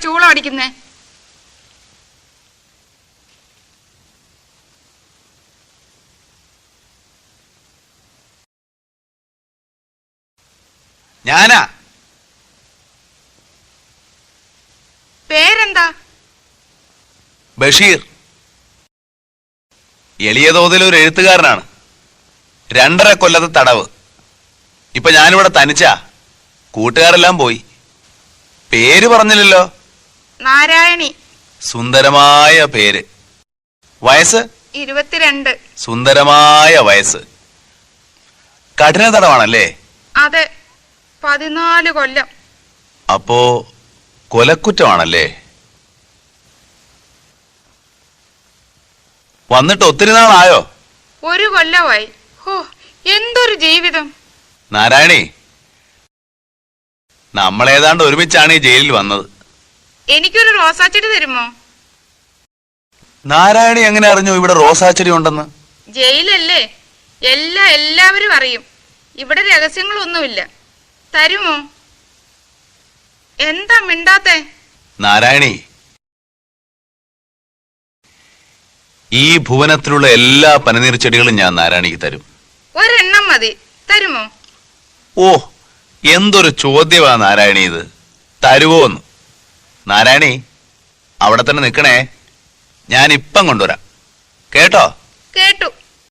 ചൂളം അടിക്കുന്നേ? ഞാനാ. പേരെന്താ? ബഷീർ. എളിയ തോതിൽ ഒരു എഴുത്തുകാരനാണ്. 2.5 കൊല്ലത്തെ തടവ്. ഇപ്പൊ ഞാനിവിടെ തനിച്ചാ. കൂട്ടുകാരെല്ലാം പോയി. പേര് പറഞ്ഞില്ലല്ലോ. നാരായണി. സുന്ദരമായ പേര്. വയസ്സ് 22. സുന്ദരമായ വയസ്സ്. കഠിന തടവാണല്ലേ? അതെ, 14 കൊല്ലം. അപ്പോ കൊലക്കുറ്റമാണല്ലേ? വന്നിട്ട് ഒത്തിരി നാളായോ? 1 കൊല്ലമായി. ഹോ, എന്തൊരു ജീവിതം. നാരായണി, നമ്മളേതാണ്ട് ഒരുമിച്ചാണ് ഈ ജയിലിൽ വന്നത്. എനിക്കൊരു റോസാച്ചെടി തരുമോ? നാരായണി എങ്ങനെ അറിഞ്ഞു ഇവിടെ റോസാച്ചെടി ഉണ്ടെന്ന്? ജയിലല്ലേ, എല്ലാവരും അറിയും. ഇവിടെ രഹസ്യങ്ങളൊന്നുമില്ല. തരുമോ? എന്താ മിണ്ടാത്തെ? നാരായണി, ഈ ഭുവനത്തിലുള്ള എല്ലാ പനിനീർ ചെടികളും ഞാൻ നാരായണിക്ക് തരും. ഒരെണ്ണം മതി. തരുമോ? ഓ, എന്തൊരു ചോദ്യമാ നാരായണി ഇത്. തരുവോന്ന്? നാരായണി, അവിടെ തന്നെ നിൽക്കണേ. ഞാൻ ഇപ്പം കൊണ്ടുവരാം. കേട്ടോ? കേട്ടു.